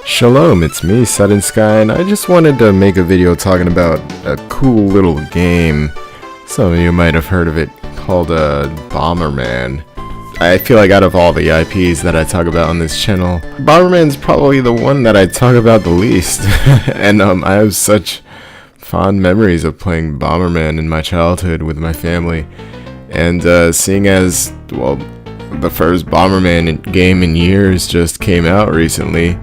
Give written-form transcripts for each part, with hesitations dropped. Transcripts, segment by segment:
Shalom, it's me, Skye, and I just wanted to make a video talking about a cool little game. Some of you might have heard of it, called Bomberman. I feel like out of all the IPs that I talk about on this channel, Bomberman's probably the one that I talk about the least. And I have such fond memories of playing Bomberman in my childhood with my family. And seeing as, well, the first Bomberman game in years just came out recently,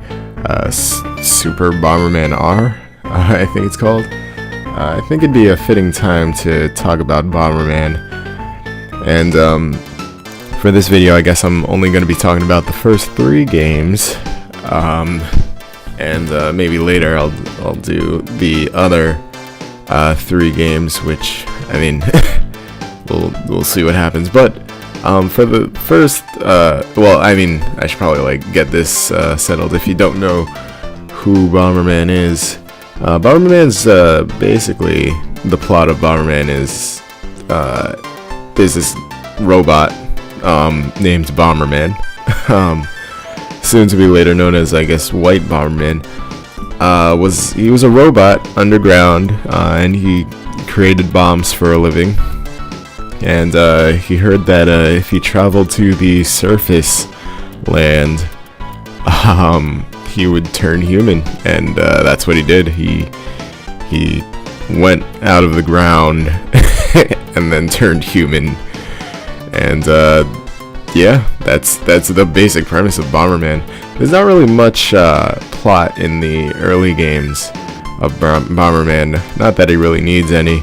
Super Bomberman R, I think it's called. I think it'd be a fitting time to talk about Bomberman. And for this video, I guess I'm only going to be talking about the first 3 games. And maybe later I'll do the other 3 games, which, I mean, we'll see what happens. But for the first, well, I mean, I should probably get this settled. If you don't know who Bomberman is, Bomberman's basically, the plot of Bomberman is this robot named Bomberman, soon to be later known as, I guess, White Bomberman. He was a robot underground, and he created bombs for a living. And he heard that if he traveled to the surface land, he would turn human, and that's what he did. He went out of the ground and then turned human. And yeah, that's the basic premise of Bomberman. There's not really much plot in the early games of Bomberman. Not that he really needs any.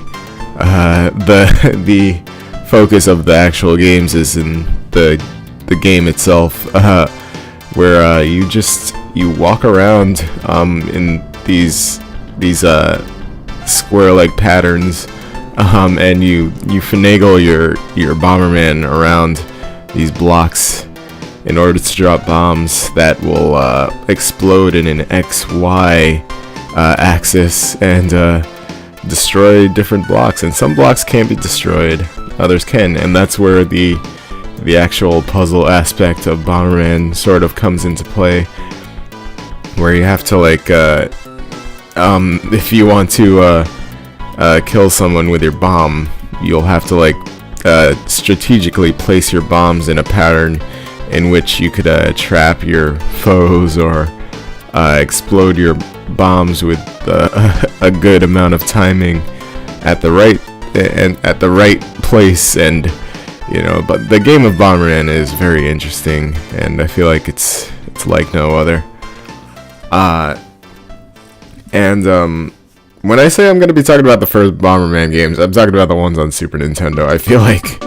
The focus of the actual games is in the game itself, where you walk around in these square-like patterns, and you finagle your Bomberman around these blocks in order to drop bombs that will explode in an XY axis and destroy different blocks. And some blocks can't be destroyed, others can, and that's where the actual puzzle aspect of Bomberman sort of comes into play, where you have to if you want to kill someone with your bomb, you'll have to strategically place your bombs in a pattern in which you could trap your foes or explode your bombs with a good amount of timing at the right place. And but the game of Bomberman is very interesting, and I feel like it's like no other. When I say I'm going to be talking about the first Bomberman games, I'm talking about the ones on Super Nintendo. I feel like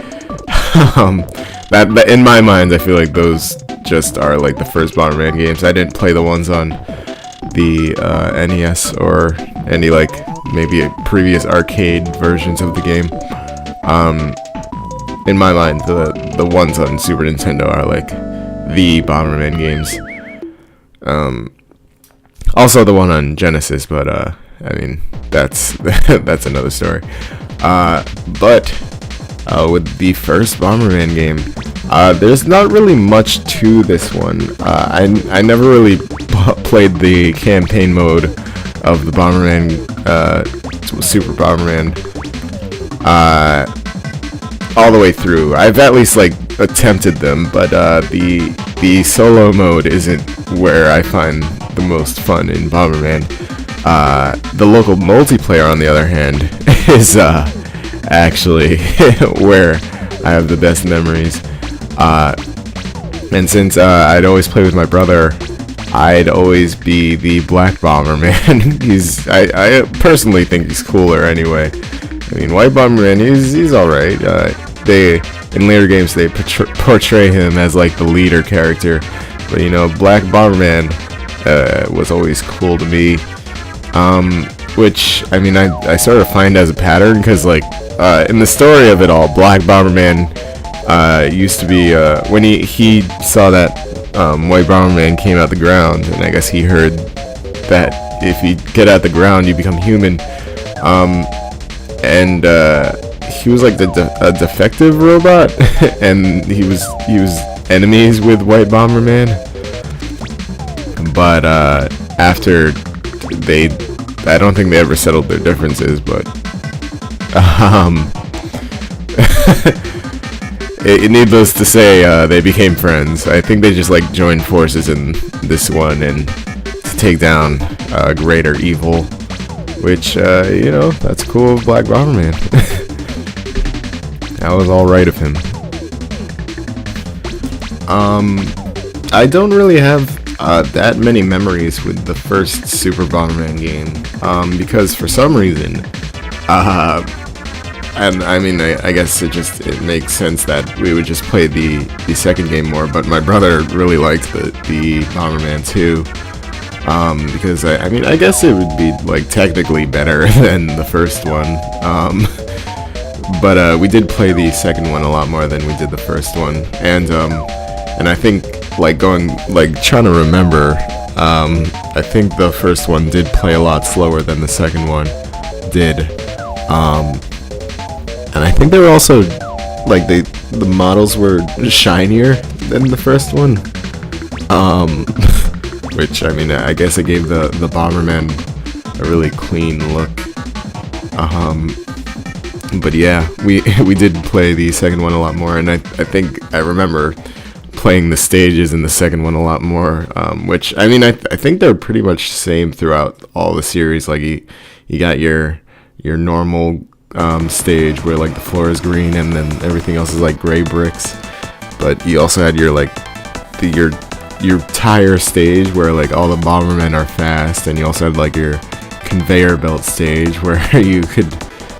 that in my mind, I feel like those just are the first Bomberman games. I didn't play the ones on the NES or any maybe previous arcade versions of the game. In my mind, the ones on Super Nintendo are the Bomberman games. Also the one on Genesis, but I mean, that's another story. But with the first Bomberman game, there's not really much to this one. I never really played the campaign mode of the Bomberman, Super Bomberman, all the way through. I've at least attempted them, but the solo mode isn't where I find the most fun in Bomberman. The local multiplayer, on the other hand, is actually where I have the best memories. And since I'd always play with my brother, I'd always be the Black Bomberman. I personally think he's cooler anyway. I mean, White Bomberman, he's alright. In later games they portray him as the leader character, but Black Bomberman was always cool to me. Which, I mean, I sort of find as a pattern, because in the story of it all, Black Bomberman used to be when he saw that White Bomberman came out the ground, and I guess he heard that if you get out the ground you become human, and he was a defective robot, and he was enemies with White Bomberman. but after they, I don't think they ever settled their differences, but needless to say, they became friends. I think they just like joined forces in this one and to take down greater evil, which you know, that's cool of Black Bomberman. That was all right of him. I don't really have that many memories with the first Super Bomberman game, because for some reason, and I mean, I guess it makes sense that we would just play the second game more, but my brother really liked the Bomberman 2, because I mean, I guess it would be like technically better than the first one, but we did play the second one a lot more than we did the first one, and I think like trying to remember, I think the first one did play a lot slower than the second one did, and I think they were also like the models were shinier than the first one, which I mean, I guess it gave the Bomberman a really clean look, but yeah, we did play the second one a lot more, and I think I remember playing the stages in the second one a lot more, which I mean, I think they're pretty much the same throughout all the series. Like you got your normal stage where like the floor is green and then everything else is like gray bricks, but you also had your your tire stage where like all the Bombermen are fast, and you also had like your conveyor belt stage where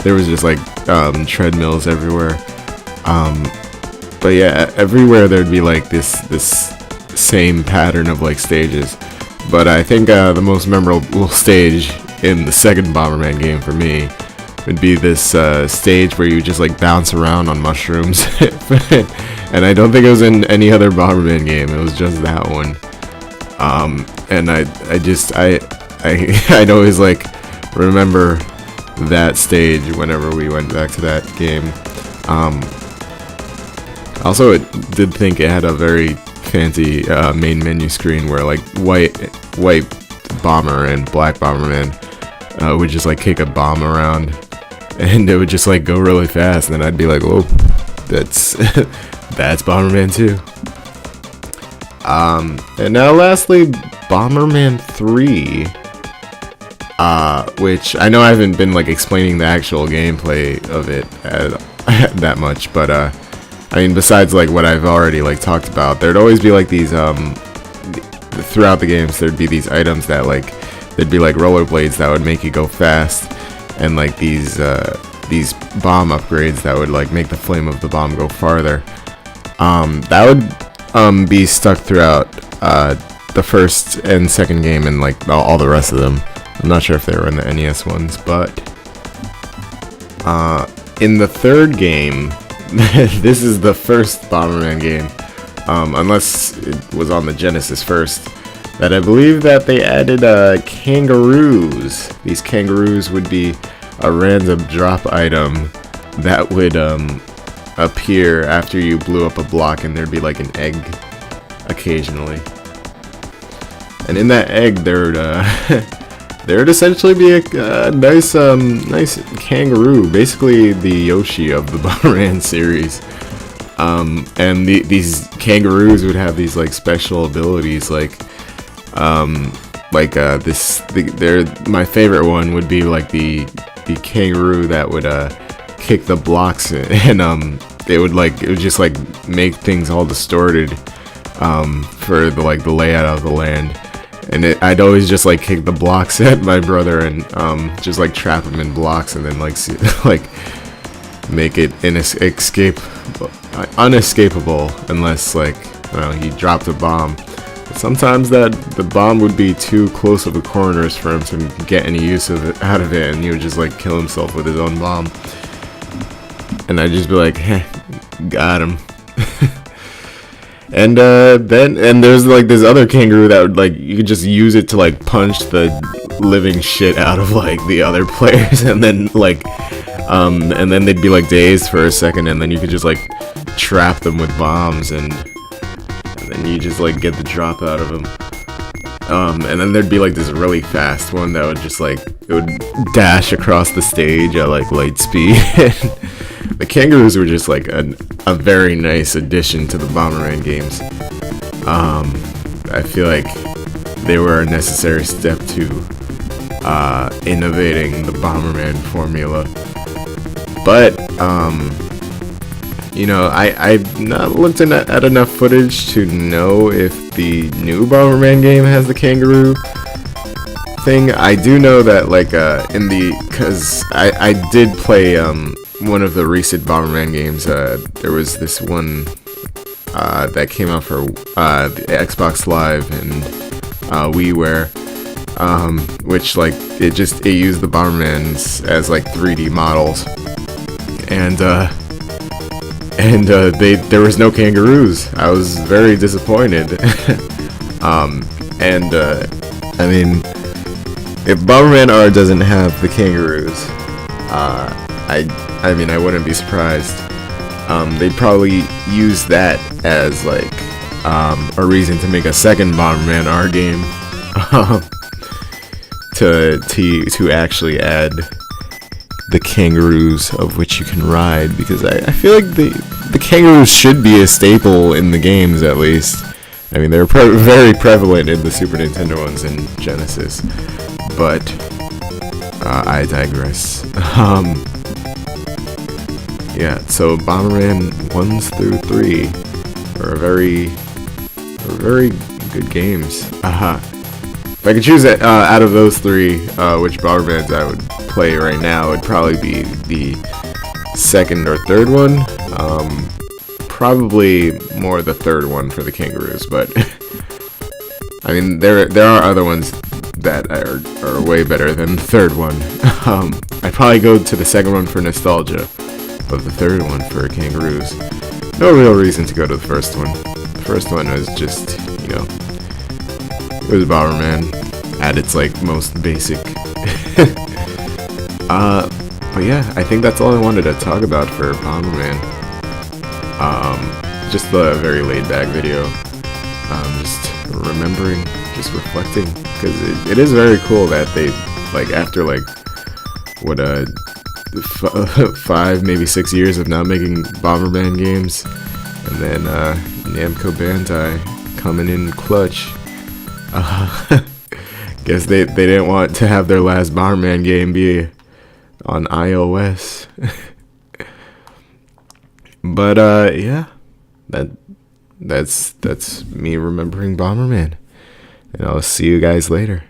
there was just like treadmills everywhere, but yeah, everywhere there'd be like this same pattern of like stages. But I think the most memorable stage in the second Bomberman game for me would be this stage where you just like bounce around on mushrooms, and I don't think it was in any other Bomberman game. It was just that one, and I'd always like remember that stage whenever we went back to that game. Also, it did think it had a very fancy main menu screen where like white Bomber and Black Bomberman would just like kick a bomb around, and it would just like go really fast, and then I'd be like, whoa, that's that's Bomberman 2. And now lastly, Bomberman 3, which I know I haven't been like explaining the actual gameplay of it that much, but I mean, besides like what I've already like talked about, there'd always be like these throughout the games there'd be these items that like there'd be like rollerblades that would make you go fast, and like these bomb upgrades that would like make the flame of the bomb go farther. That would be stuck throughout the first and second game and like all the rest of them. I'm not sure if they were in the NES ones, but in the third game, this is the first Bomberman game, unless it was on the Genesis first, that I believe that they added kangaroos. These kangaroos would be a random drop item that would appear after you blew up a block, and there'd be like an egg occasionally. And in that egg, there'd essentially be a nice kangaroo, basically the Yoshi of the Bomberman series. And these kangaroos would have these like special abilities, my favorite one would be like the kangaroo that would kick the blocks, and it would just like make things all distorted for the layout of the land. And I'd always just like kick the blocks at my brother and just like trap him in blocks, and then like make it unescapable unless like he dropped a bomb. But sometimes the bomb would be too close of a corners for him to get any use out of it, and he would just like kill himself with his own bomb. And I'd just be like, got him. And there's like this other kangaroo that would like, you could just use it to like punch the living shit out of like the other players, and then they'd be like dazed for a second, and then you could just like trap them with bombs, and then you just like get the drop out of them. And then there'd be like this really fast one that would just like, it would dash across the stage at like light speed. The kangaroos were just like a very nice addition to the Bomberman games. I feel like they were a necessary step to innovating the Bomberman formula. But you know, I've not looked at enough footage to know if the new Bomberman game has the kangaroo thing. I do know that like cause I did play one of the recent Bomberman games. There was this one that came out for the Xbox Live and WiiWare, which like it used the Bombermans as like 3D models, and there was no kangaroos. I was very disappointed. I mean, if Bomberman R doesn't have the kangaroos, I mean, I wouldn't be surprised. They'd probably use that as like a reason to make a second Bomberman R game, to actually add the kangaroos of which you can ride, because I feel like the kangaroos should be a staple in the games at least. I mean, they're very prevalent in the Super Nintendo ones and Genesis, but I digress. Yeah, so Bomberman 1s through 3 are very good games. If I could choose out of those three, which Bombermans I would play right now, it'd probably be the second or third one. Probably more the third one for the kangaroos, but I mean there are other ones that are way better than the third one. I'd probably go to the second one for nostalgia, but the third one for kangaroos. No real reason to go to the first one. The first one was just, you know, it was Bomberman at its like most basic. But yeah, I think that's all I wanted to talk about for Bomberman. Just a very laid back video. Just remembering, just reflecting, because it is very cool that they, like, after like what 5 maybe 6 years of not making Bomberman games, and then Namco Bandai coming in clutch. Guess they didn't want to have their last Bomberman game be on iOS. But yeah, that's me remembering Bomberman, and I'll see you guys later.